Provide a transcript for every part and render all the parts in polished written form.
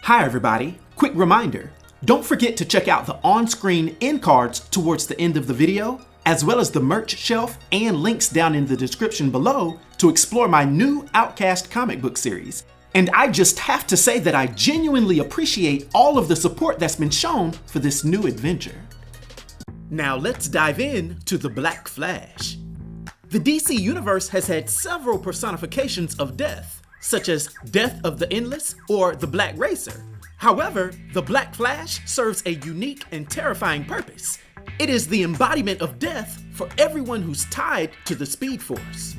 Hi everybody, quick reminder, don't forget to check out the on-screen end cards towards the end of the video, as well as the merch shelf and links down in the description below to explore my new Outcast comic book series. And I just have to say that I genuinely appreciate all of the support that's been shown for this new adventure. Now let's dive in to the Black Flash. The DC universe has had several personifications of death, such as Death of the Endless or the Black Racer. However, the Black Flash serves a unique and terrifying purpose. It is the embodiment of death for everyone who's tied to the Speed Force.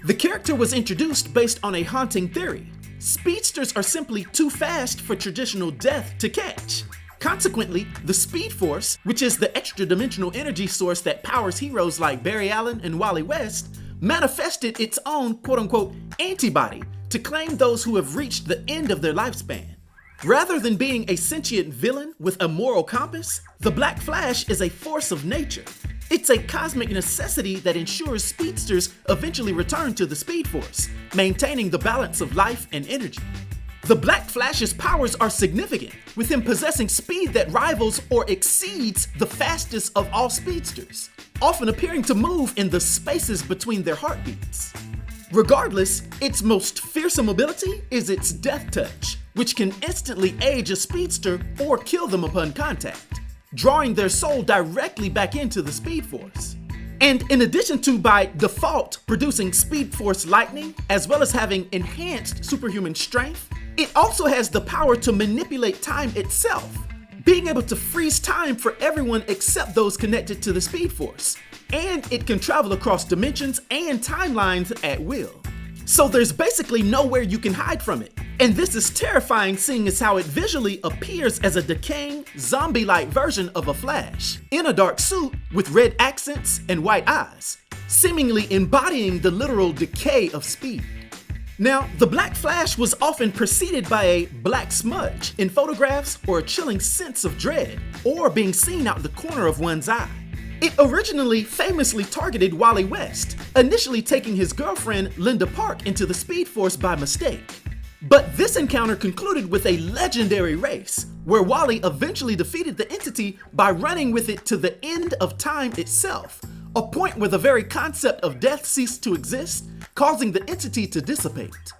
The character was introduced based on a haunting theory. Speedsters are simply too fast for traditional death to catch. Consequently, the Speed Force, which is the extra-dimensional energy source that powers heroes like Barry Allen and Wally West, manifested its own quote-unquote antibody to claim those who have reached the end of their lifespan. Rather than being a sentient villain with a moral compass, the Black Flash is a force of nature. It's a cosmic necessity that ensures speedsters eventually return to the Speed Force, maintaining the balance of life and energy. The Black Flash's powers are significant, with him possessing speed that rivals or exceeds the fastest of all speedsters, often appearing to move in the spaces between their heartbeats. Regardless, its most fearsome ability is its death touch, which can instantly age a speedster or kill them upon contact, drawing their soul directly back into the Speed Force. And in addition to by default producing Speed Force lightning, as well as having enhanced superhuman strength, it also has the power to manipulate time itself, being able to freeze time for everyone except those connected to the Speed Force. And it can travel across dimensions and timelines at will. So there's basically nowhere you can hide from it. And this is terrifying, seeing as how it visually appears as a decaying, zombie-like version of a Flash, in a dark suit with red accents and white eyes, seemingly embodying the literal decay of speed. Now, the Black Flash was often preceded by a black smudge in photographs or a chilling sense of dread, or being seen out the corner of one's eye. It originally famously targeted Wally West, initially taking his girlfriend Linda Park into the Speed Force by mistake. But this encounter concluded with a legendary race, where Wally eventually defeated the entity by running with it to the end of time itself, a point where the very concept of death ceased to exist, causing the entity to dissipate.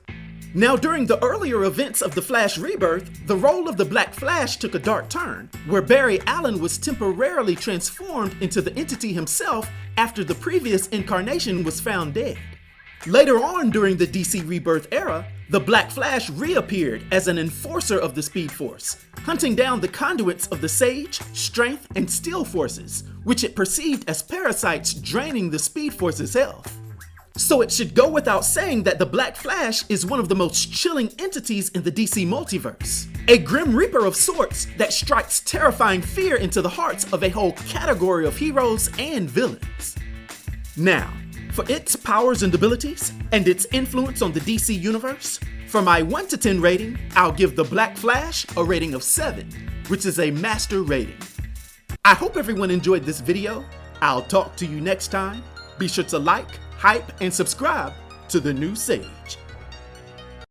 Now, during the earlier events of the Flash Rebirth, the role of the Black Flash took a dark turn, where Barry Allen was temporarily transformed into the entity himself after the previous incarnation was found dead. Later on during the DC Rebirth era, the Black Flash reappeared as an enforcer of the Speed Force, hunting down the conduits of the Sage, Strength, and Steel forces, which it perceived as parasites draining the Speed Force's health. So it should go without saying that the Black Flash is one of the most chilling entities in the DC multiverse. A Grim Reaper of sorts that strikes terrifying fear into the hearts of a whole category of heroes and villains. Now, for its powers and abilities, and its influence on the DC universe, for my 1 to 10 rating, I'll give the Black Flash a rating of 7, which is a master rating. I hope everyone enjoyed this video. I'll talk to you next time. Be sure to like, hype, and subscribe to the new Sage.